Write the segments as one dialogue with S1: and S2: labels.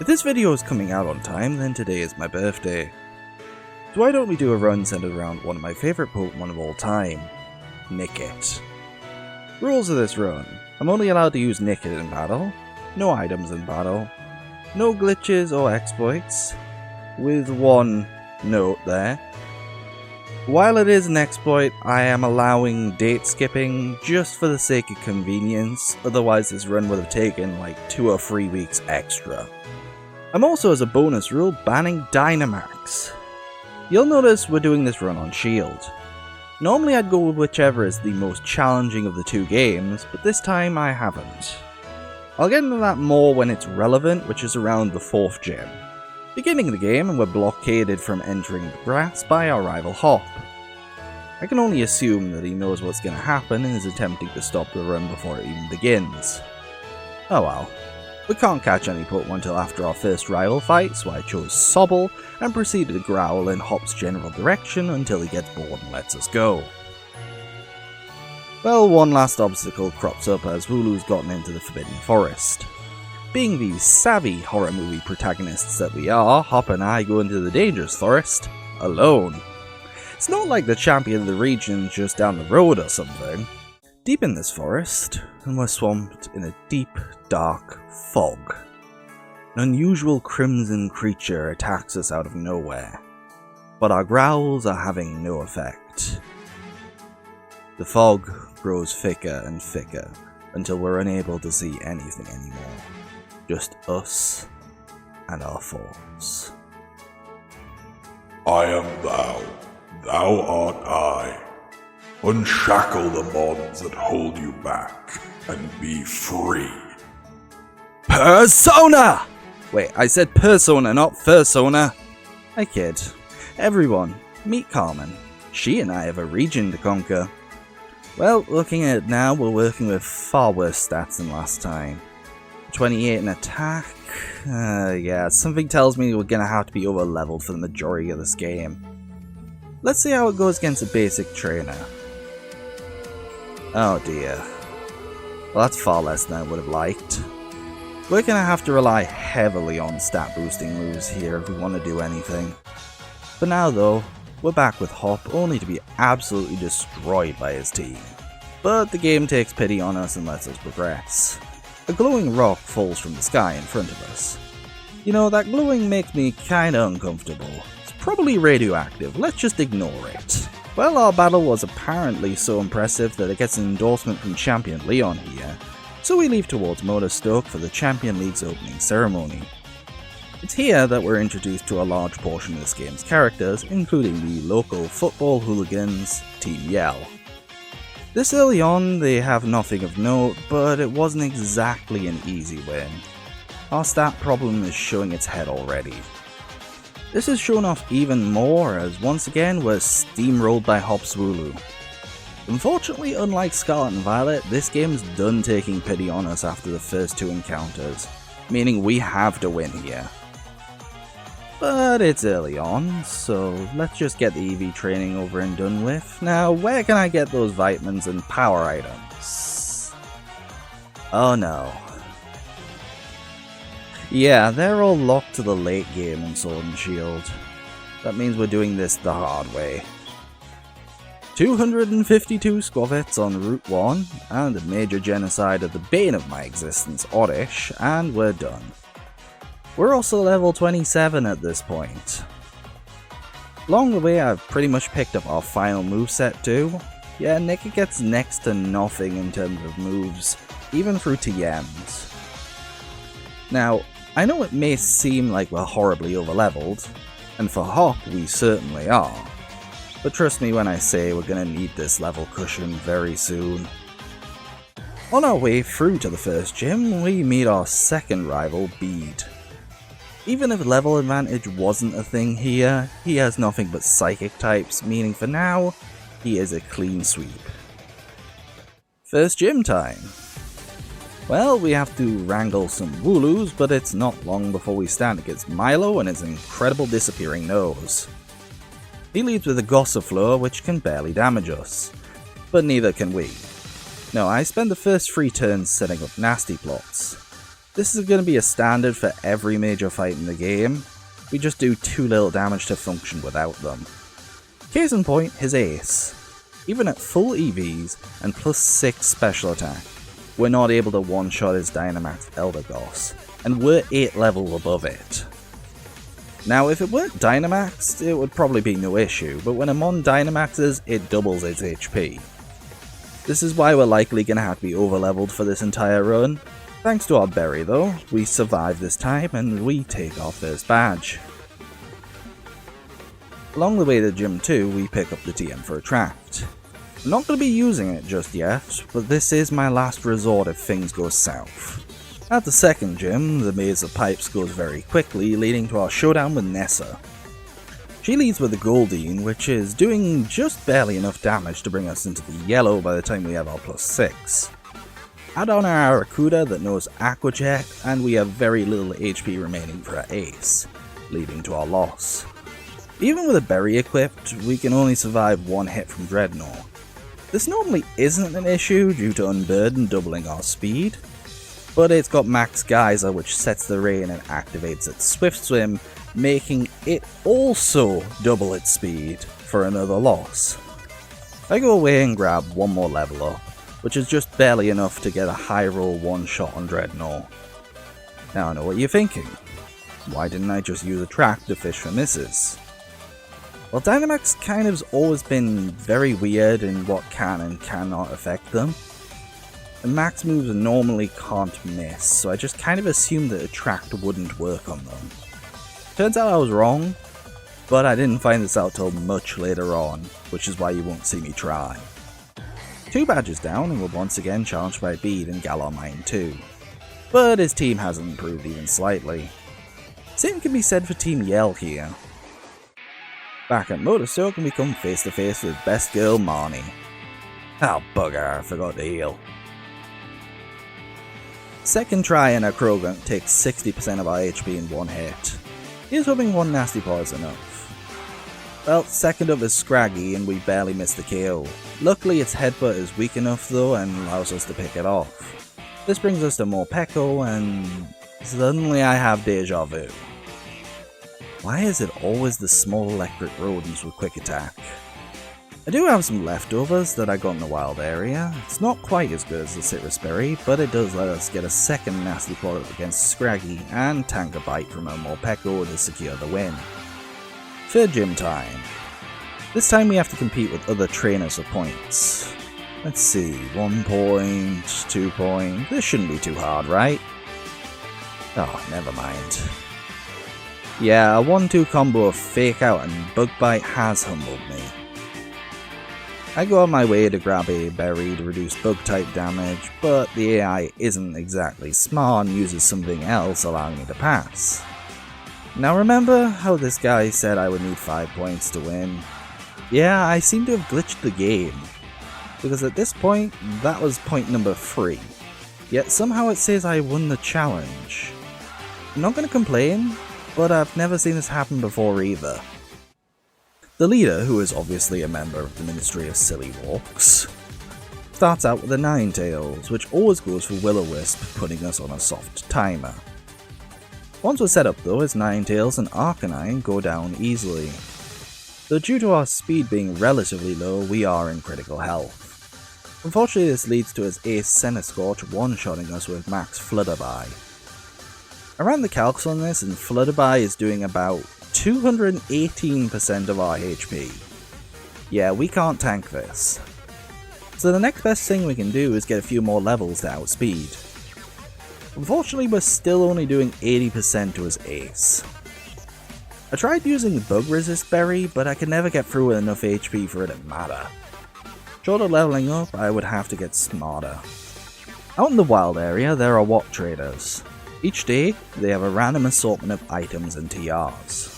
S1: If this video is coming out on time, then today is my birthday. So why don't we do a run centered around one of my favourite Pokemon of all time, Nickit. Rules of this run: I'm only allowed to use Nickit in battle, no items in battle, no glitches or exploits, with one note there. While it is an exploit, I am allowing date skipping just for the sake of convenience, otherwise this run would have taken like 2 or 3 weeks extra. I'm also, as a bonus rule, banning Dynamax. You'll notice we're doing this run on Shield. Normally I'd go with whichever is the most challenging of the two games, but this time I haven't. I'll get into that more when it's relevant, which is around the 4th gym. Beginning the game, and we're blockaded from entering the grass by our rival Hop. I can only assume that he knows what's going to happen and is attempting to stop the run before it even begins. Oh well. We can't catch any Pokemon until after our first rival fight, so I chose Sobble and proceeded to growl in Hop's general direction until he gets bored and lets us go. Well, one last obstacle crops up as Wooloo's gotten into the Forbidden Forest. Being the savvy horror movie protagonists that we are, Hop and I go into the dangerous forest alone. It's not like the champion of the region's just down the road or something. Deep in this forest, and we're swamped in a deep, dark fog. An unusual crimson creature attacks us out of nowhere, but our growls are having no effect. The fog grows thicker and thicker until we're unable to see anything anymore. Just us and our foes.
S2: I am thou, thou art I. Unshackle the bonds that hold you back, and be free.
S1: Persona! Wait, I said persona, not fursona. I kid. Everyone, meet Carmen. She and I have a region to conquer. Well, looking at it now, we're working with far worse stats than last time. 28 in attack. Yeah, something tells me we're gonna have to be over leveled for the majority of this game. Let's see how it goes against a basic trainer. Oh dear. Well, that's far less than I would have liked. We're gonna have to rely heavily on stat boosting moves here if we want to do anything. For now though, we're back with Hop only to be absolutely destroyed by his team. But the game takes pity on us and lets us progress. A glowing rock falls from the sky in front of us. You know, that glowing makes me kinda uncomfortable. It's probably radioactive, let's just ignore it. Well, our battle was apparently so impressive that it gets an endorsement from Champion Leon here, so we leave towards Motorstoke for the Champion League's opening ceremony. It's here that we're introduced to a large portion of this game's characters, including the local football hooligans, Team Yell. This early on, they have nothing of note, but it wasn't exactly an easy win. Our stat problem is showing its head already. This is shown off even more as once again we're steamrolled by Hop's Wooloo. Unfortunately, unlike Scarlet and Violet, this game's done taking pity on us after the first 2 encounters, meaning we have to win here. But it's early on, so let's just get the EV training over and done with. Now, where can I get those vitamins and power items? Oh no. Yeah, they're all locked to the late game in Sword and Shield. That means we're doing this the hard way. 252 Squavets on Route 1, and a major genocide of the bane of my existence, Oddish, and we're done. We're also level 27 at this point. Along the way, I've pretty much picked up our final moveset too. Yeah, Nickit gets next to nothing in terms of moves, even through TMs. Now, I know it may seem like we're horribly overleveled, and for Hop we certainly are, but trust me when I say we're gonna need this level cushion very soon. On our way through to the first gym, we meet our second rival, Bede. Even if level advantage wasn't a thing here, he has nothing but psychic types, meaning for now, he is a clean sweep. First gym time. Well, we have to wrangle some Wooloos, but it's not long before we stand against Milo and his incredible disappearing nose. He leads with a Gossifleur, which can barely damage us, but neither can we. No, I spend the first 3 turns setting up nasty plots. This is going to be a standard for every major fight in the game. We just do too little damage to function without them. Case in point, his ace. Even at full EVs and plus 6 special attack, we're not able to one-shot his Dynamax Elder Goss, and we're 8 level above it. Now if it weren't Dynamaxed, it would probably be no issue, but when a mon Dynamaxes, it doubles its HP. This is why we're likely going to have to be overleveled for this entire run. Thanks to our berry though, we survive this time and we take our first badge. Along the way to Gym 2, we pick up the TM for Attract. I'm not going to be using it just yet, but this is my last resort if things go south. At the second gym, the maze of pipes goes very quickly, leading to our showdown with Nessa. She leads with the Goldeen, which is doing just barely enough damage to bring us into the yellow by the time we have our plus 6. Add on our Aracuda that knows Aqua Check, and we have very little HP remaining for our ace, leading to our loss. Even with a berry equipped, we can only survive one hit from Dreadnought. This normally isn't an issue due to Unburden doubling our speed, but it's got Max Geyser which sets the rain and activates its Swift Swim, making it also double its speed for another loss. I go away and grab one more level up, which is just barely enough to get a high roll one shot on Dreadnought. Now I know what you're thinking, why didn't I just use Attract to fish for misses? Well, Dynamax kind of's always been very weird in what can and cannot affect them. And max moves normally can't miss, so I just kind of assumed that Attract wouldn't work on them. Turns out I was wrong, but I didn't find this out till much later on, which is why you won't see me try. 2 badges down and we're once again challenged by Bede and Gallarmine too. But his team hasn't improved even slightly. Same can be said for Team Yell here. Back at Motorstoke and we come face to face with best girl Marnie. Oh bugger, I forgot to heal. Second try and our Krogunk takes 60% of our HP in one hit. Here's hoping one nasty paw is enough. Well, second up is Scraggy and we barely miss the KO. Luckily its headbutt is weak enough though and allows us to pick it off. This brings us to more Peko and suddenly I have deja vu. Why is it always the small electric rodents with quick attack? I do have some leftovers that I got in the wild area. It's not quite as good as the Citrus Berry, but it does let us get a second nasty paw against Scraggy and tank a bite from a Morpeko to secure the win. Third gym time. This time we have to compete with other trainers for points. Let's see, 1 point, 2 point, this shouldn't be too hard, right? Oh, never mind. Yeah, a 1-2 combo of Fake Out and Bug Bite has humbled me. I go on my way to grab a berry to reduce bug type damage, but the AI isn't exactly smart and uses something else allowing me to pass. Now remember how this guy said I would need 5 points to win? Yeah, I seem to have glitched the game, because at this point, that was point number 3, yet somehow it says I won the challenge. I'm not going to complain, but I've never seen this happen before either. The leader, who is obviously a member of the Ministry of Silly Walks, starts out with a Ninetales, which always goes for Will-O-Wisp, putting us on a soft timer. Once we're set up though, his Ninetales and Arcanine go down easily. Though due to our speed being relatively low, we are in critical health. Unfortunately this leads to his ace Centiskorch one-shotting us with max Flutterby. I ran the calcs on this and Flutterby is doing about 218% of our HP. Yeah, we can't tank this. So the next best thing we can do is get a few more levels to outspeed. Unfortunately we're still only doing 80% to his ace. I tried using Bug Resist Berry, but I could never get through with enough HP for it to matter. Short of leveling up, I would have to get smarter. Out in the wild area there are Watt Traders. Each day, they have a random assortment of items and TRs.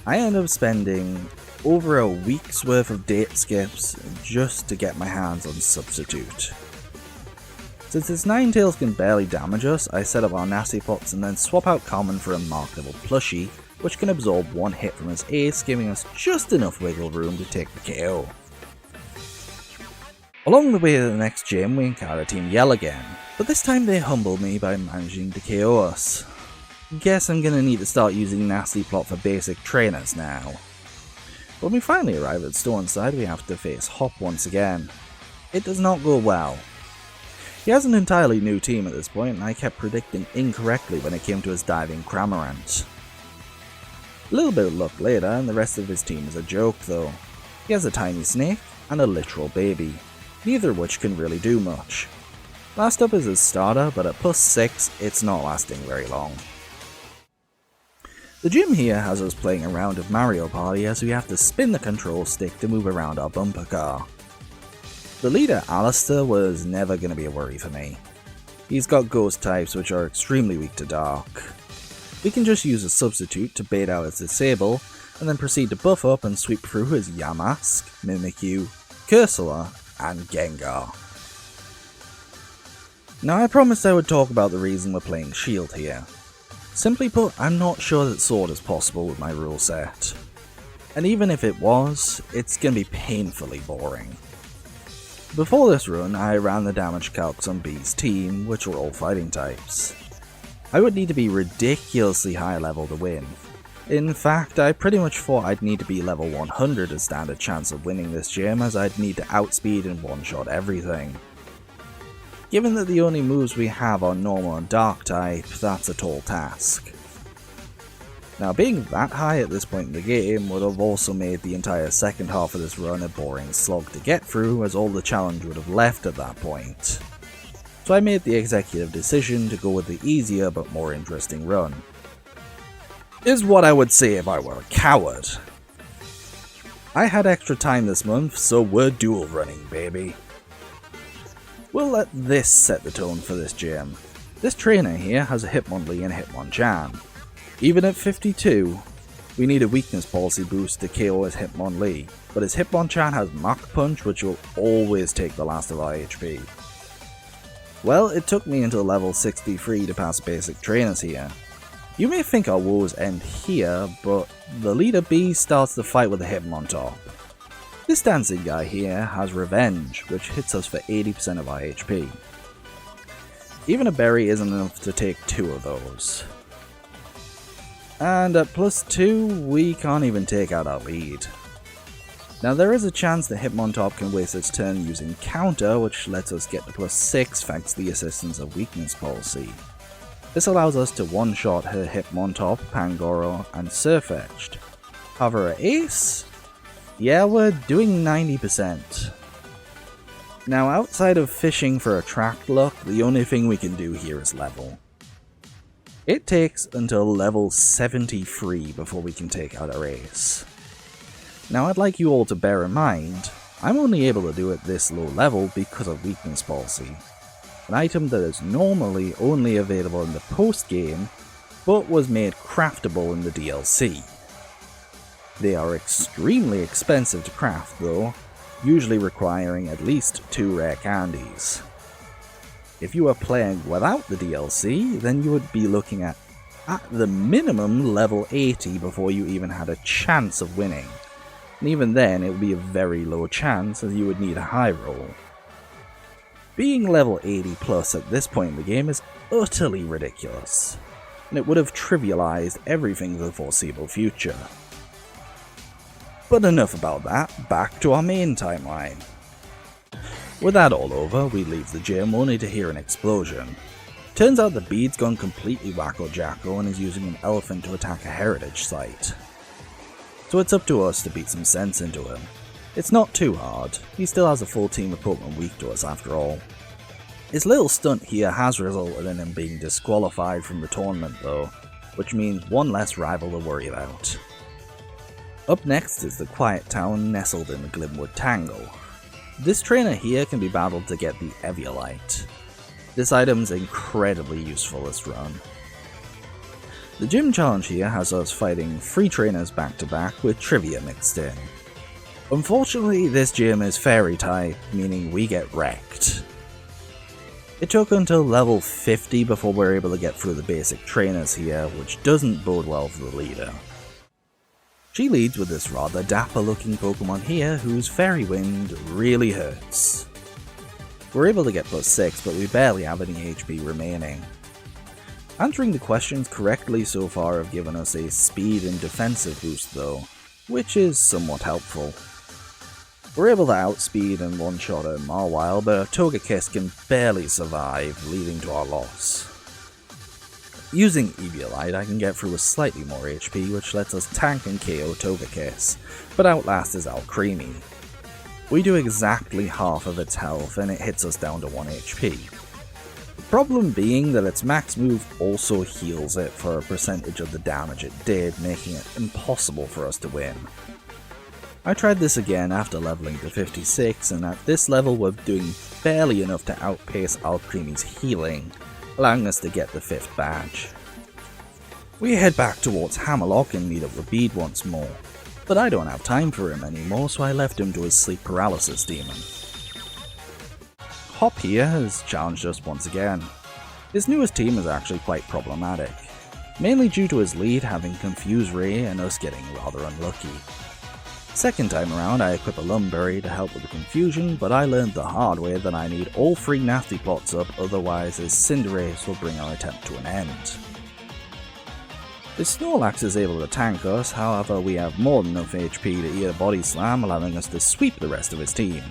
S1: I end up spending over a week's worth of date skips just to get my hands on Substitute. Since his Ninetales can barely damage us, I set up our Nasty Pots and then swap out Common for a marketable plushie, which can absorb 1 hit from his ace, giving us just enough wiggle room to take the KO. Along the way to the next gym, we encounter Team Yell again, but this time they humbled me by managing to KO us. Guess I'm gonna need to start using Nasty Plot for basic trainers now. When we finally arrive at Stoneside, we have to face Hop once again. It does not go well. He has an entirely new team at this point, and I kept predicting incorrectly when it came to his diving Cramorant. A little bit of luck later, and the rest of his team is a joke though. He has a tiny snake and a literal baby, neither of which can really do much. Last up is his starter, but at +6, it's not lasting very long. The gym here has us playing a round of Mario Party as we have to spin the control stick to move around our bumper car. The leader, Alistair, was never going to be a worry for me. He's got ghost types which are extremely weak to dark. We can just use a substitute to bait out its disable, and then proceed to buff up and sweep through his Yamask, Mimikyu, Cursula, and Gengar. Now I promised I would talk about the reason we're playing Shield here. Simply put, I'm not sure that Sword is possible with my rule set. And even if it was, it's going to be painfully boring. Before this run, I ran the damage calcs on B's team, which were all fighting types. I would need to be ridiculously high level to win. In fact, I pretty much thought I'd need to be level 100 to stand a chance of winning this gym, as I'd need to outspeed and one-shot everything. Given that the only moves we have are normal and dark type, that's a tall task. Now being that high at this point in the game would have also made the entire second half of this run a boring slog to get through, as all the challenge would have left at that point. So I made the executive decision to go with the easier but more interesting run. Is what I would say if I were a coward. I had extra time this month, so we're dual running, baby. We'll let this set the tone for this gym. This trainer here has a Hitmonlee and Hitmonchan. Even at 52, we need a weakness policy boost to KO his Hitmonlee, but his Hitmonchan has Mach Punch, which will always take the last of our HP. Well, it took me until level 63 to pass basic trainers here. You may think our woes end here, but the leader B starts the fight with a Hitmontop. This dancing guy here has Revenge, which hits us for 80% of our HP. Even a berry isn't enough to take 2 of those. And at +2, we can't even take out our lead. Now there is a chance that Hitmontop can waste its turn using Counter, which lets us get to +6 thanks to the assistance of Weakness Policy. This allows us to one-shot her Hitmontop, Pangoro, and Surfetched. However, at Ace? Yeah, we're doing 90%. Now outside of fishing for attract luck, the only thing we can do here is level. It takes until level 73 before we can take out our Ace. Now I'd like you all to bear in mind, I'm only able to do it this low level because of Weakness Policy, an item that is normally only available in the post-game, but was made craftable in the DLC. They are extremely expensive to craft though, usually requiring at least 2 rare candies. If you are playing without the DLC, then you would be looking at the minimum level 80 before you even had a chance of winning. And even then, it would be a very low chance, as you would need a high roll. Being level 80 plus at this point in the game is utterly ridiculous, and it would have trivialized everything for the foreseeable future. But enough about that, back to our main timeline. With that all over, we leave the gym only to hear an explosion. Turns out the Bede's gone completely wacko-jacko and is using an elephant to attack a heritage site. So it's up to us to beat some sense into him. It's not too hard, he still has a full team of Pokemon weak to us after all. His little stunt here has resulted in him being disqualified from the tournament though, which means one less rival to worry about. Up next is the quiet town nestled in the Glimwood Tangle. This trainer here can be battled to get the Eviolite. This item's incredibly useful this run. The gym challenge here has us fighting 3 trainers back to back with trivia mixed in. Unfortunately, this gym is fairy type, meaning we get wrecked. It took until level 50 before we were able to get through the basic trainers here, which doesn't bode well for the leader. She leads with this rather dapper looking Pokemon here whose Fairy Wind really hurts. We're able to get +6, but we barely have any HP remaining. Answering the questions correctly so far have given us a speed and defensive boost though, which is somewhat helpful. We're able to outspeed and one-shot a Marwile, but our Togekiss can barely survive, leading to our loss. Using Eviolite, I can get through with slightly more HP, which lets us tank and KO Togekiss, but Outlast is Alcremie. We do exactly half of its health and it hits us down to 1 HP. The problem being that its max move also heals it for a percentage of the damage it did, making it impossible for us to win. I tried this again after leveling to 56, and at this level we're doing barely enough to outpace Alcremie's healing, allowing us to get the 5th badge. We head back towards Hammerlock and meet up with Bede once more, but I don't have time for him anymore, so I left him to his sleep paralysis demon. Hop here has challenged us once again. His newest team is actually quite problematic, mainly due to his lead having Confuse Ray and us getting rather unlucky. Second time around I equip a Lumberry to help with the confusion, but I learned the hard way that I need all 3 nasty plots up, otherwise his Cinderace will bring our attempt to an end. His Snorlax is able to tank us, however we have more than enough HP to eat a Body Slam, allowing us to sweep the rest of his team.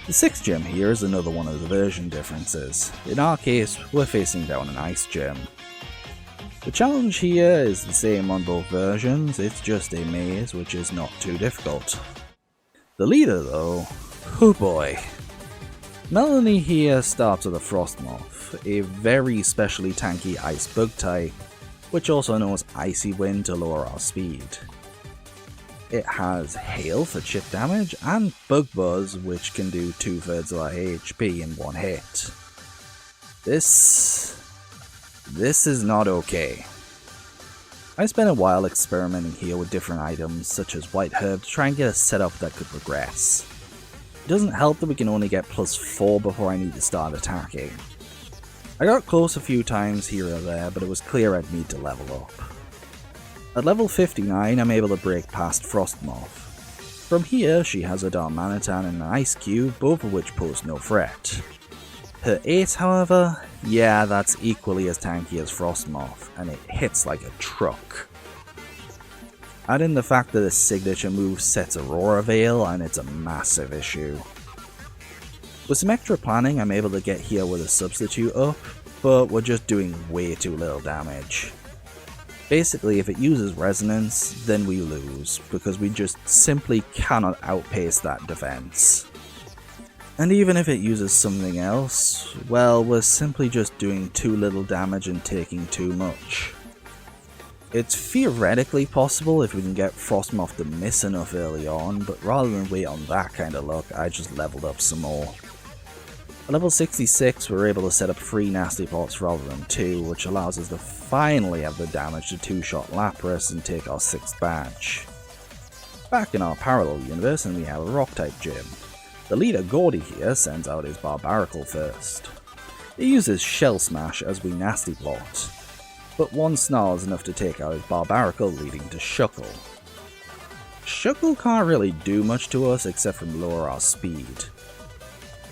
S1: The 6th gym here is another one of the version differences. In our case, we're facing down an Ice Gym. The challenge here is the same on both versions, it's just a maze which is not too difficult. The leader though, oh boy. Melanie here starts with a Frostmoth, a very specially tanky Ice Bug type, which also knows Icy Wind to lower our speed. It has Hail for chip damage and Bug Buzz, which can do 2/3 of our HP in one hit. This is not okay. I spent a while experimenting here with different items such as White Herb to try and get a setup that could progress. It doesn't help that we can only get +4 before I need to start attacking. I got close a few times here or there, but it was clear I'd need to level up. At level 59 I'm able to break past Frostmoth. From here she has a Darmanitan and an Ice Cube, both of which pose no threat. Her ace, however, yeah, that's equally as tanky as Frostmoth, and it hits like a truck. Add in the fact that its signature move sets Aurora Veil, and it's a massive issue. With some extra planning, I'm able to get here with a substitute up, but we're just doing way too little damage. Basically, if it uses Resonance, then we lose, because we just simply cannot outpace that defense. And even if it uses something else, well, we're simply just doing too little damage and taking too much. It's theoretically possible if we can get Frostmoth to miss enough early on, but rather than wait on that kind of luck, I just leveled up some more. At level 66, we're able to set up 3 nasty plots rather than 2, which allows us to finally have the damage to 2-shot Lapras and take our 6th badge. Back in our parallel universe, and we have a Rock-type gym. The leader Gordy here sends out his Barbaracle first. He uses Shell Smash as we nasty plot, but one Snarl is enough to take out his Barbaracle, leading to Shuckle. Shuckle can't really do much to us except for lower our speed,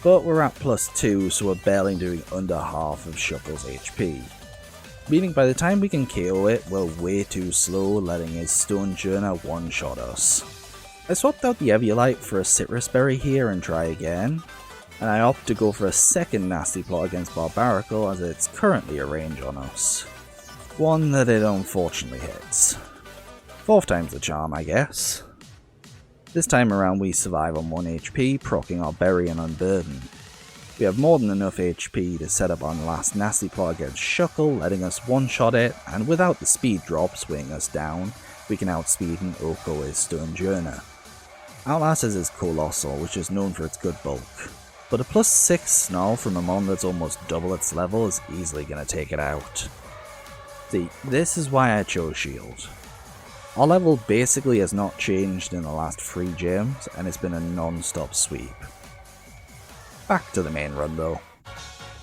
S1: but we're at +2, so we're barely doing under half of Shuckle's HP. Meaning by the time we can KO it, we're way too slow, letting his Stonjourner one-shot us. I swapped out the Eviolite for a Citrus Berry here and try again, and I opt to go for a second nasty plot against Barbaracle as it's currently a range on us. One that it unfortunately hits. 4th time's the charm, I guess. This time around we survive on 1 HP, proccing our Berry and Unburden. We have more than enough HP to set up our last nasty plot against Shuckle, letting us one-shot it, and without the speed drop swinging us down, we can outspeed and Oko his Stonjourner. Outlast is his Colossal, which is known for its good bulk, but a +6 Snarl from a mon that's almost double its level is easily going to take it out. See, this is why I chose Shield. Our level basically has not changed in the last 3 gyms, and it's been a non-stop sweep. Back to the main run though.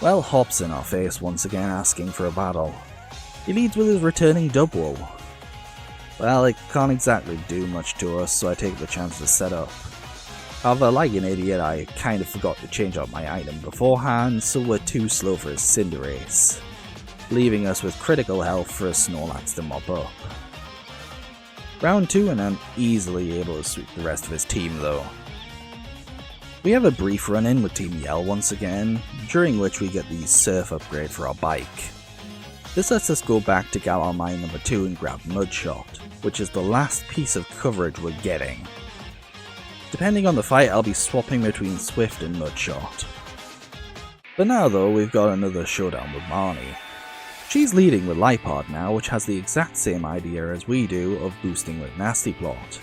S1: Well, Hop's in our face once again asking for a battle. He leads with his returning Dubwool. Well, it can't exactly do much to us, so I take the chance to set up. However, like an idiot, I kind of forgot to change out my item beforehand, so we're too slow for his Cinderace, leaving us with critical health for a Snorlax to mop up. Round 2 and I'm easily able to sweep the rest of his team though. We have a brief run-in with Team Yell once again, during which we get the Surf upgrade for our bike. This lets us go back to Galar Mine number 2 and grab Mudshot, which is the last piece of coverage we're getting. Depending on the fight, I'll be swapping between Swift and Mudshot. But now though, we've got another showdown with Marnie. She's leading with Liepard now, which has the exact same idea as we do of boosting with Nasty Plot.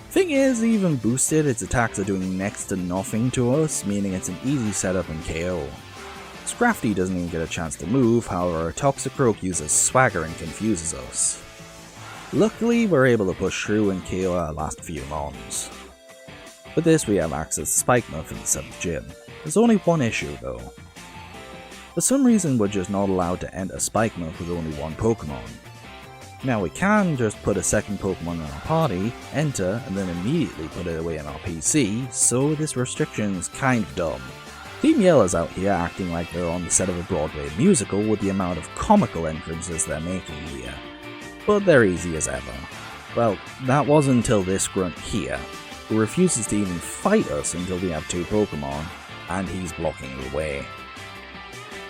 S1: Thing is, even boosted, its attacks are doing next to nothing to us, meaning it's an easy setup and KO. Scrafty doesn't even get a chance to move, however Toxicroak uses Swagger and confuses us. Luckily, we're able to push through and KO our last few mons. For this we have access to Spike Muff in the 7th gym. There's only one issue though. For some reason we're just not allowed to enter Spike Muff with only one Pokemon. Now we can just put a second Pokemon in our party, enter, and then immediately put it away in our PC, so this restriction's kind of dumb. Team Yell is out here acting like they're on the set of a Broadway musical with the amount of comical entrances they're making here. But they're easy as ever. Well, that was until this grunt here, who refuses to even fight us until we have 2 Pokemon, and he's blocking the way.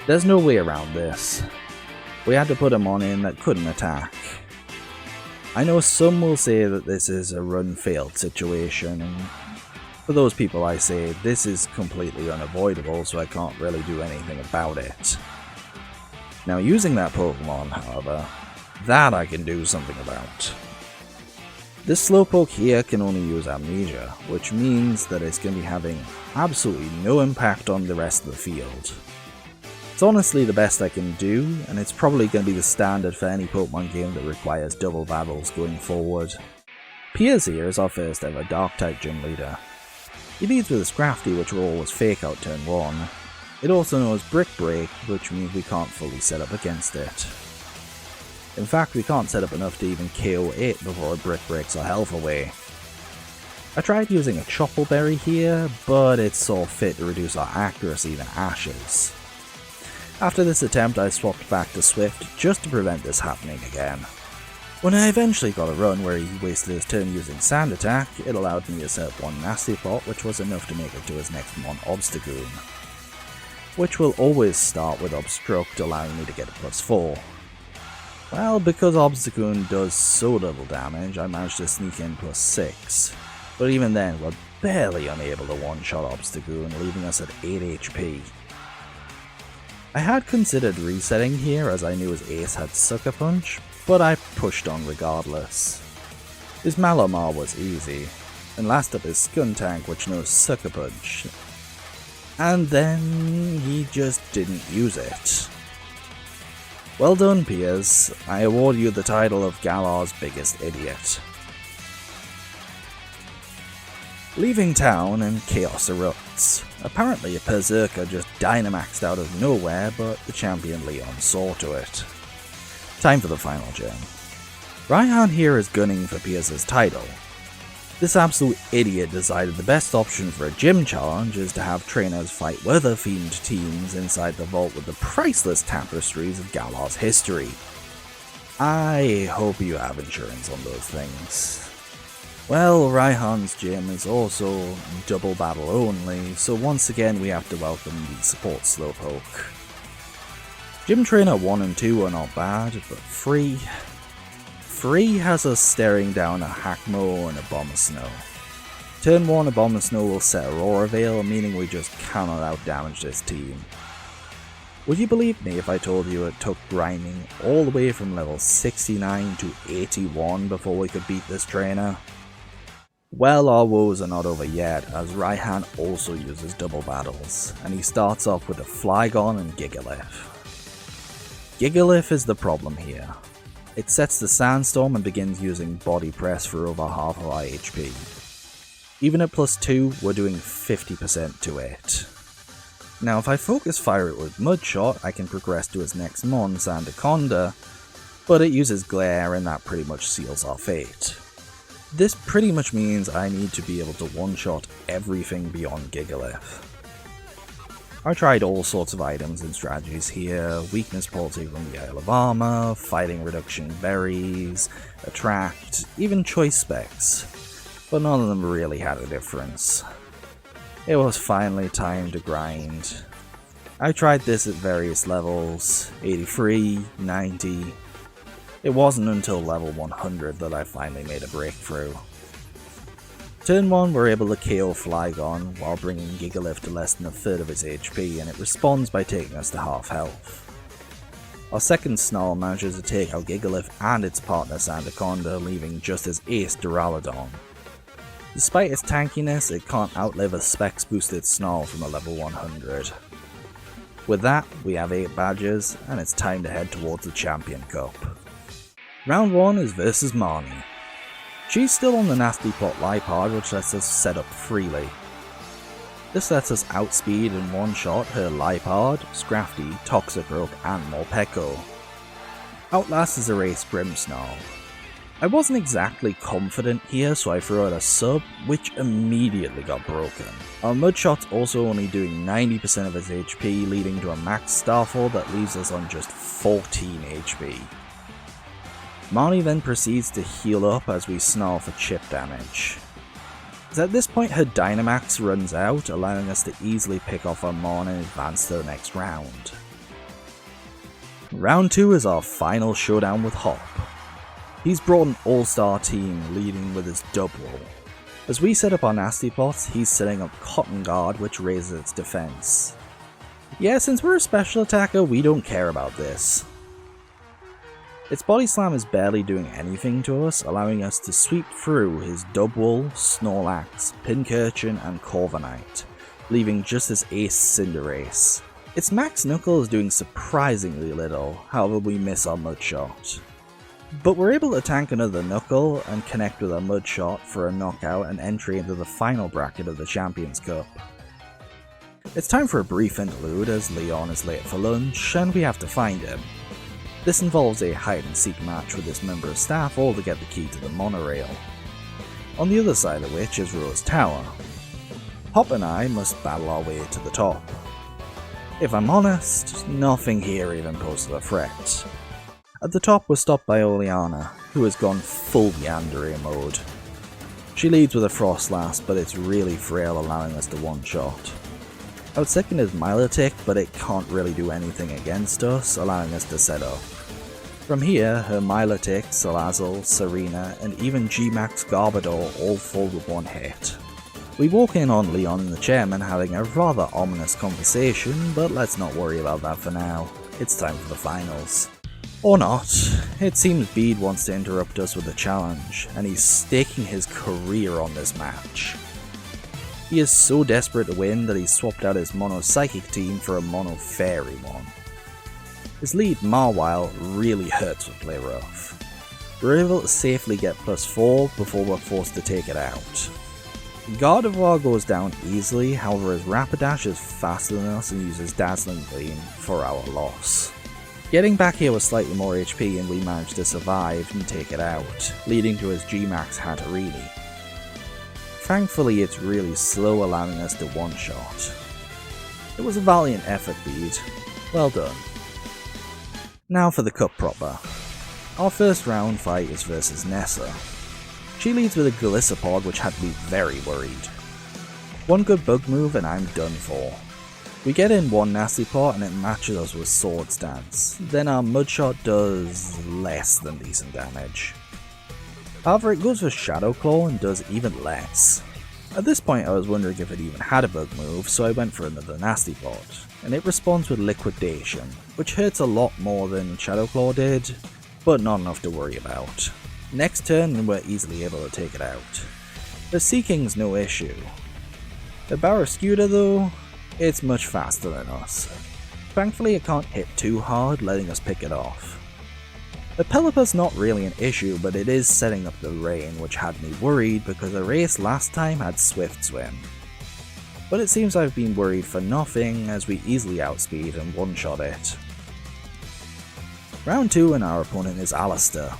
S1: There's no way around this. We had to put a mon in that couldn't attack. I know some will say that this is a run-failed situation, and for those people I say this is completely unavoidable, so I can't really do anything about it. Now using that Pokemon, however, that I can do something about. This Slowpoke here can only use Amnesia, which means that it's going to be having absolutely no impact on the rest of the field. It's honestly the best I can do, and it's probably going to be the standard for any Pokemon game that requires double battles going forward. Piers here is our first ever Dark-type gym leader. He leads with a Scrafty, which will always fake out turn 1. It also knows Brick Break, which means we can't fully set up against it. In fact, we can't set up enough to even KO it before a Brick breaks our health away. I tried using a Choppleberry here, but it saw fit to reduce our accuracy to ashes. After this attempt, I swapped back to Swift just to prevent this happening again. When I eventually got a run where he wasted his turn using Sand Attack, it allowed me to set up one Nasty Plot, which was enough to make it to his next mon Obstagoon, which will always start with Obstruct, allowing me to get a +4. Well, because Obstagoon does so little damage, I managed to sneak in +6, but even then we're barely unable to one-shot Obstagoon, leaving us at 8 HP. I had considered resetting here as I knew his ace had Sucker Punch, but I pushed on regardless. His Malamar was easy, and last up his Skuntank, which knows Sucker Punch. And then he just didn't use it. Well done, Piers. I award you the title of Galar's biggest idiot. Leaving town and chaos erupts. Apparently a Berserker just dynamaxed out of nowhere, but the champion Leon saw to it. Time for the final gem. Raihan here is gunning for Piers' title. This absolute idiot decided the best option for a gym challenge is to have trainers fight weather-themed teams inside the vault with the priceless tapestries of Galar's history. I hope you have insurance on those things. Well, Raihan's gym is also double battle only, so once again we have to welcome the support Slowpoke. Gym Trainer 1 and 2 are not bad, but 3 has us staring down a Hackmo and a Abomasnow. Turn 1 Abomasnow will set Aurora Veil, meaning we just cannot outdamage this team. Would you believe me if I told you it took grinding all the way from level 69 to 81 before we could beat this trainer? Well, our woes are not over yet, as Raihan also uses double battles, and he starts off with a Flygon and Gigalith. Gigalith is the problem here. It sets the Sandstorm and begins using Body Press for over half of our HP. Even at +2, we're doing 50% to it. Now if I focus fire it with Mudshot, I can progress to his next mon, Sandaconda, but it uses Glare and that pretty much seals our fate. This pretty much means I need to be able to one-shot everything beyond Gigalith. I tried all sorts of items and strategies here: weakness policy from the Isle of Armor, fighting reduction berries, attract, even choice specs, but none of them really had a difference. It was finally time to grind. I tried this at various levels, 83, 90. It wasn't until level 100 that I finally made a breakthrough. Turn 1 we're able to KO Flygon while bringing Gigalith to less than a third of its HP, and it responds by taking us to half health. Our second Snarl manages to take out Gigalith and its partner Sandaconda, leaving just as ace Duraludon. Despite its tankiness, it can't outlive a specs boosted Snarl from a level 100. With that, we have 8 badges, and it's time to head towards the Champion Cup. Round 1 is versus Marnie. She's still on the Nasty Plot Lipard, which lets us set up freely. This lets us outspeed in one shot her Lipard, Scrafty, Toxicroak and Morpeko. Outlast is a race Grimmsnarl. I wasn't exactly confident here, so I threw out a sub, which immediately got broken. Our Mudshot's also only doing 90% of its HP, leading to a max Starfall that leaves us on just 14 HP. Marnie then proceeds to heal up as we snarl for chip damage. As at this point her Dynamax runs out, allowing us to easily pick off our Mon and advance to the next round. Round 2 is our final showdown with Hop. He's brought an all-star team, leading with his double. As we set up our Nasty Plots, he's setting up Cotton Guard, which raises its defense. Yeah, since we're a special attacker, we don't care about this. Its Body Slam is barely doing anything to us, allowing us to sweep through his Dubwool, Snorlax, Pincurchin and Corviknight, leaving just as ace Cinderace. Its Max Knuckle is doing surprisingly little, however we miss our Mudshot. But we're able to tank another Knuckle and connect with our Mudshot for a knockout and entry into the final bracket of the Champions Cup. It's time for a brief interlude as Leon is late for lunch and we have to find him. This involves a hide and seek match with this member of staff, all to get the key to the monorail. On the other side of which is Rose Tower. Hop and I must battle our way to the top. If I'm honest, nothing here even poses a threat. At the top we're stopped by Oleana, who has gone full Yandere mode. She leads with a Frostlass, but it's really frail, allowing us to one-shot. Out second is Milotic, but it can't really do anything against us, allowing us to set up. From here, her Milotic, Salazzle, Serena, and even G-Max Garbodor all fall with one hit. We walk in on Leon and the chairman having a rather ominous conversation, but let's not worry about that for now. It's time for the finals. Or not. It seems Bede wants to interrupt us with a challenge, and he's staking his career on this match. He is so desperate to win that he's swapped out his Mono Psychic team for a Mono Fairy one. His lead Mawile really hurts with play rough. We're able to safely get +4 before we're forced to take it out. Gardevoir goes down easily, however his Rapidash is faster than us and uses Dazzling Gleam for our loss. Getting back here with slightly more HP and we manage to survive and take it out, leading to his G-Max Hatterene. Thankfully it's really slow, allowing us to one-shot. It was a valiant effort, Bede. Well done. Now for the cup proper. Our first round fight is versus Nessa. She leads with a Golisopod, which had me very worried. One good bug move and I'm done for. We get in one Nasty Plot and it matches us with Sword Stance, then our Mudshot does less than decent damage. However, it goes for Shadow Claw and does even less. At this point I was wondering if it even had a bug move, so I went for another Nasty Plot, and it responds with Liquidation, which hurts a lot more than Shadow Claw did, but not enough to worry about. Next turn and we're easily able to take it out. The Seeking's no issue. The Barrascuda though, it's much faster than us. Thankfully it can't hit too hard, letting us pick it off. The Pelipper's not really an issue, but it is setting up the rain, which had me worried because the race last time had Swift Swim. But it seems I've been worried for nothing, as we easily outspeed and one-shot it. Round 2 and our opponent is Alistair.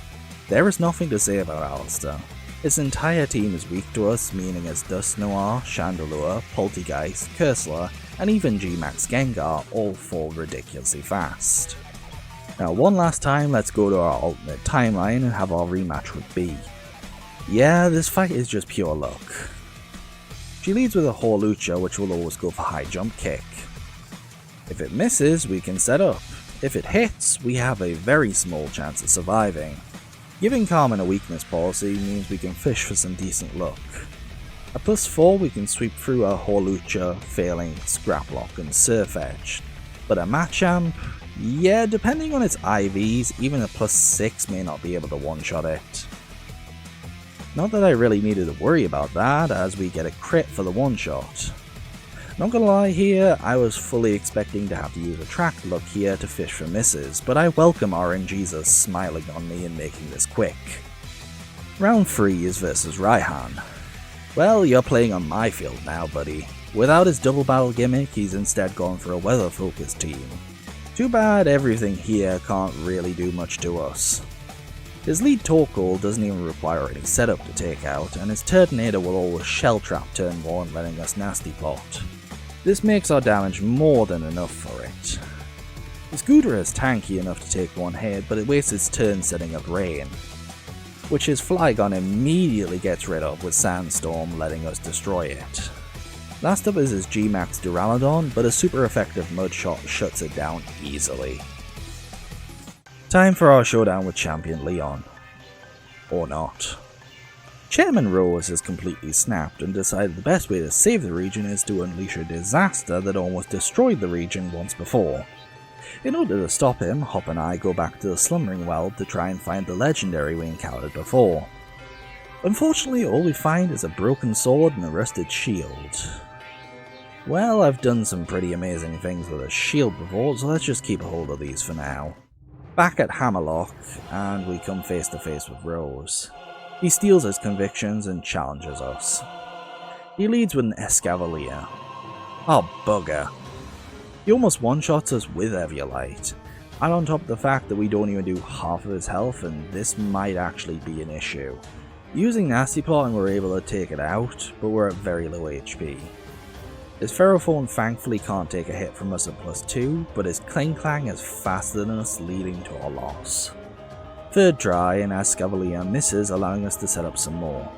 S1: There is nothing to say about Alistair. Its entire team is weak to us, meaning its Dust Noir, Chandelure, Poltergeist, Cursor, and even G-Max Gengar all fall ridiculously fast. Now one last time, let's go to our alternate timeline and have our rematch with B. Yeah, this fight is just pure luck. She leads with a Hawlucha, which will always go for high jump kick. If it misses, we can set up. If it hits, we have a very small chance of surviving. Giving Carmen a weakness policy means we can fish for some decent luck. At +4 we can sweep through a Hawlucha, failing Scrap Lock and Surf Edge. But a Machamp, yeah, depending on its IVs, even a +6 may not be able to one-shot it. Not that I really needed to worry about that, as we get a crit for the one-shot. Not gonna lie here, I was fully expecting to have to use Attract Luck here to fish for misses, but I welcome RNGesus smiling on me and making this quick. Round 3 is versus Raihan. Well, you're playing on my field now, buddy. Without his double battle gimmick, he's instead gone for a weather-focused team. Too bad everything here can't really do much to us. His lead Torkoal doesn't even require any setup to take out, and his Turtonator will always Shell Trap turn 1, letting us Nasty Plot. This makes our damage more than enough for it. His Scooter is tanky enough to take one hit, but it wastes its turn setting up Rain, which his Flygon immediately gets rid of with Sandstorm, letting us destroy it. Last up is his G-Max Duraludon, but a super effective Mud Shot shuts it down easily. Time for our showdown with Champion Leon. Or not. Chairman Rose has completely snapped and decided the best way to save the region is to unleash a disaster that almost destroyed the region once before. In order to stop him, Hop and I go back to the Slumbering Well to try and find the legendary we encountered before. Unfortunately, all we find is a broken sword and a rusted shield. Well, I've done some pretty amazing things with a shield before, so let's just keep a hold of these for now. Back at Hammerlock, and we come face to face with Rose. He steals his convictions and challenges us. He leads with an Escavalier. Oh bugger. He almost one-shots us with Eviolite, and on top of the fact that we don't even do half of his health, and this might actually be an issue. Using Nasty Plot and we're able to take it out, but we're at very low HP. His Ferrophone thankfully can't take a hit from us at +2, but his Kling Klang is faster than us, leading to our loss. Third try and Escavalier misses, allowing us to set up some more.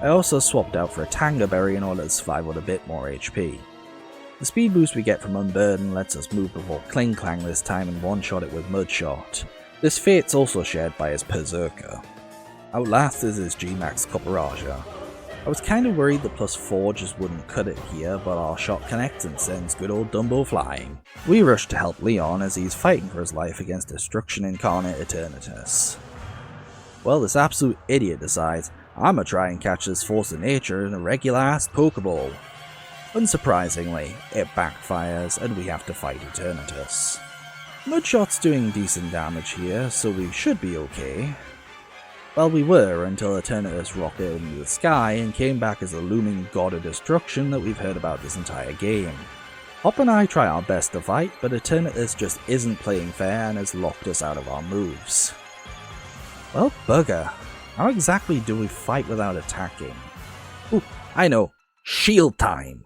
S1: I also swapped out for a Tanga Berry in order to survive with a bit more HP. The speed boost we get from Unburden lets us move before Kling Klang this time and one-shot it with Mud Shot. This fate's also shared by his Berserker. Outlast is his G-Max Copperaja. I was kinda worried that +4 just wouldn't cut it here, but our shot connects and sends good old Dumbo flying. We rush to help Leon as he's fighting for his life against Destruction Incarnate Eternatus. Well, this absolute idiot decides, I'ma try and catch this force of nature in a regular ass Pokeball. Unsurprisingly, it backfires and we have to fight Eternatus. Mudshot's doing decent damage here, so we should be okay. Well, we were until Eternatus rocketed into the sky and came back as the looming god of destruction that we've heard about this entire game. Hop and I try our best to fight, but Eternatus just isn't playing fair and has locked us out of our moves. Well, bugger. How exactly do we fight without attacking? Ooh, I know. Shield time!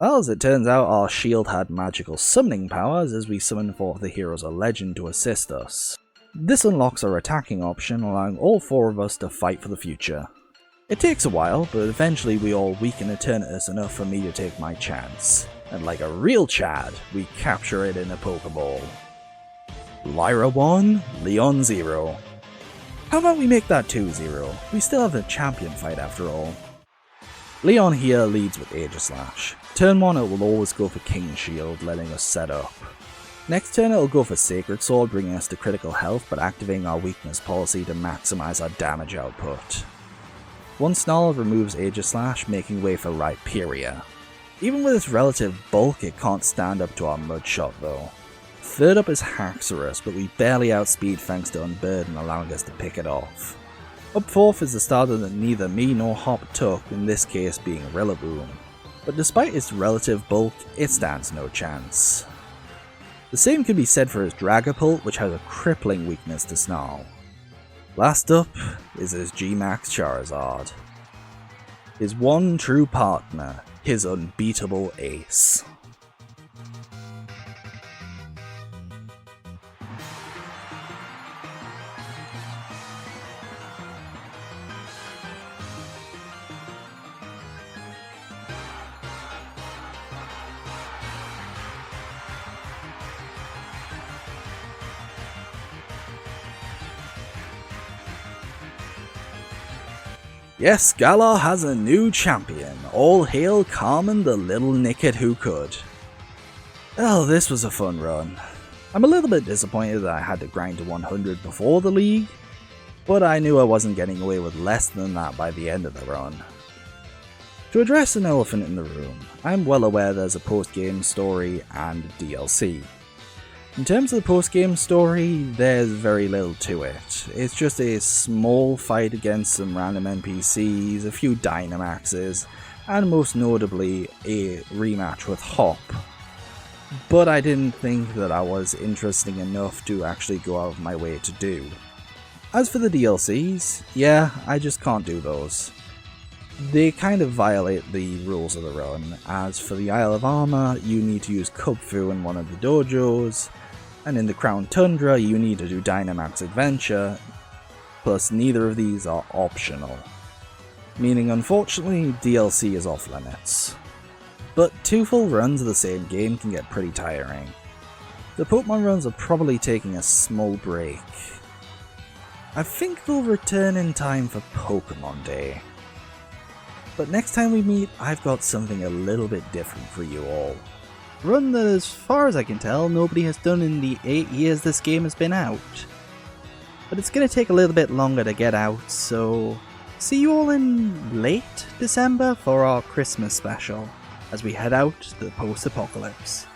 S1: Well, as it turns out, our shield had magical summoning powers as we summoned forth the Heroes of Legend to assist us. This unlocks our attacking option, allowing all 4 of us to fight for the future. It takes a while, but eventually we all weaken Eternatus enough for me to take my chance. And like a real Chad, we capture it in a Pokeball. Lyra 1, Leon 0. How about we make that 2-0? We still have a champion fight after all. Leon here leads with Aegislash. Turn 1 it will always go for King Shield, letting us set up. Next turn it'll go for Sacred Sword, bringing us to critical health but activating our weakness policy to maximize our damage output. One Snarl removes Aegislash, making way for Rhyperior. Even with its relative bulk, it can't stand up to our Mud Shot though. Third up is Haxorus, but we barely outspeed thanks to Unburden, allowing us to pick it off. Up fourth is the starter that neither me nor Hop took, in this case being Rillaboom. But despite its relative bulk, it stands no chance. The same can be said for his Dragapult, which has a crippling weakness to Snarl. Last up is his G-Max Charizard. His one true partner, his unbeatable ace. Yes, Galar has a new champion. All hail Carmen the little Nickit who could. Well, this was a fun run. I'm a little bit disappointed that I had to grind to 100 before the league, but I knew I wasn't getting away with less than that by the end of the run. To address an elephant in the room, I'm well aware there's a post-game story and DLC. In terms of the post-game story, there's very little to it. It's just a small fight against some random NPCs, a few dynamaxes, and most notably a rematch with Hop. But I didn't think that I was interesting enough to actually go out of my way to do. As for the DLCs, yeah, I just can't do those. They kind of violate the rules of the run. As for the Isle of Armor, you need to use Kupfu in one of the dojos, and in the Crown Tundra you need to do Dynamax Adventure, plus neither of these are optional. Meaning unfortunately DLC is off limits. But 2 full runs of the same game can get pretty tiring. The Pokemon runs are probably taking a small break. I think they'll return in time for Pokemon Day. But next time we meet, I've got something a little bit different for you all. Run that, as far as I can tell, nobody has done in the 8 years this game has been out. But it's going to take a little bit longer to get out, so see you all in late December for our Christmas special, as we head out to the post-apocalypse.